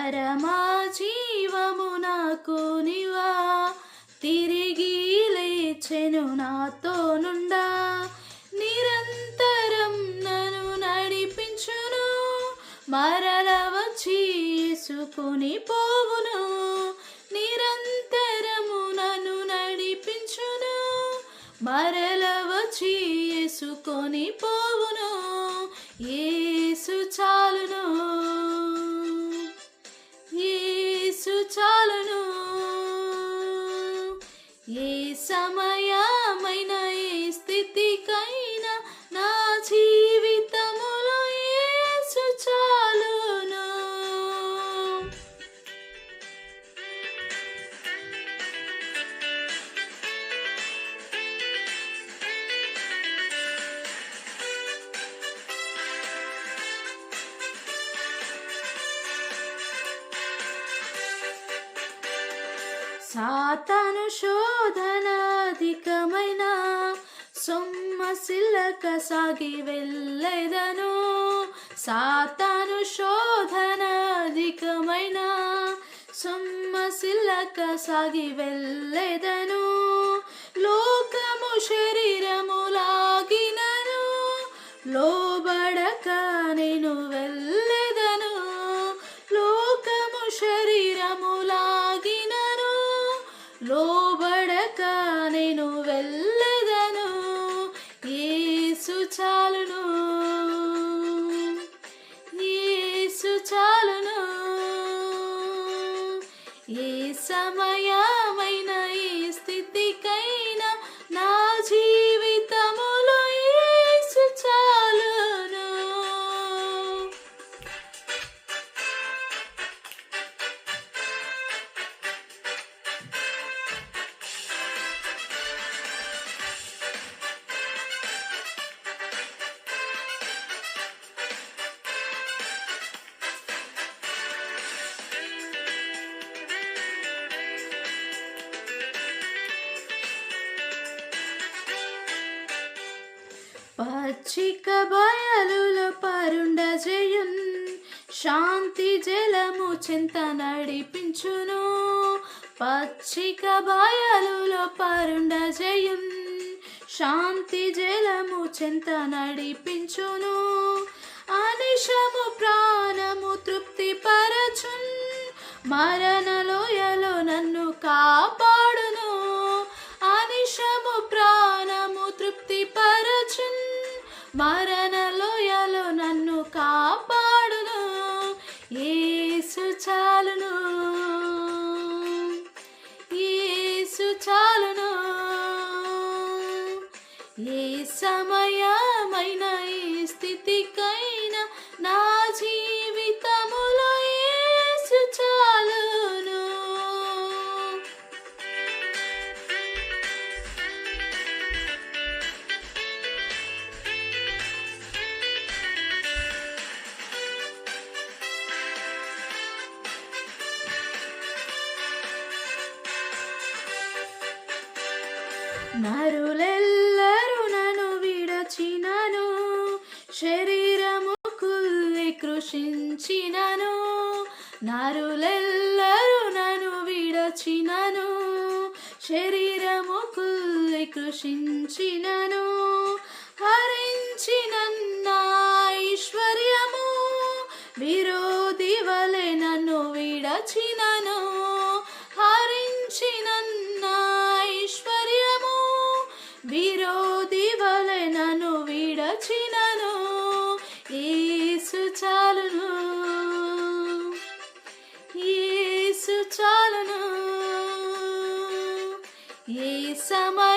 పరమా జీవము నాకు నివా, తిరిగి లేచెను నాతో నుండా, నిరంతరం నన్ను నడిపించును, మరల వచ్చి యేసుకొని పోవును, నిరంతరము నన్ను నడిపించును, మరల వచ్చి యేసుకొని పోవును. యేసు చాలును, యేసు చాలును. ఏ సమయమైన ఏ స్థితికైనా నా జీవితములో యేసు చాలును. సాతాను శోధన అధికమైన సొమ్మసిల్లక సాగి వెళ్ళెదను, సాతాను శోధన అధికమైన సొమ్మసిల్లక సాగి వెళ్ళెదను, లోకము శరీరము లాగినను లోబడక నేను వెళ్ళెదను, లోకము శరీరము లాగినను లోబడక నేను వెళ్ళెదను. యేసు చాలును, యేసు చాలును. ఏ సమయమైన ఏ స్థితికైనా నా జీవితములో యేసు చాలును. పచ్చిక బయలులో పరుండజేయున్, శాంతి జలము చింత నడిపించును, పచ్చిక బయలులో పరుండజేయున్, శాంతి జలము చింత నడిపించును, అనిశము ప్రాణము తృప్తి పరచున్, మరణ లోయలో నన్ను కాపాడును, అనిశము ప్రాణము తృప్తి పరచున్, మరణ లోయలో నన్ను కాపాడును. యేసు చాలును, యేసు చాలును. ఏ సమయమైన ఏ స్థితికైనా నా జీవితములో యేసు చాలును. నరులెల్లరూ నన్ను విడచినను, శరీరము కుల్లి కృషించినను, నరులెల్లరూ నన్ను విడచినను, శరీరము కుల్లి కృషించినను, హరించినన్న ఐశ్వర్యము విరోధి వలె నన్ను విడచినను, హరించినన్న ఐశ్వర్యము విరోధి వలె నన్ను విడచినను. యేసు చాలును, యేసు చాలును. ఏ సమయ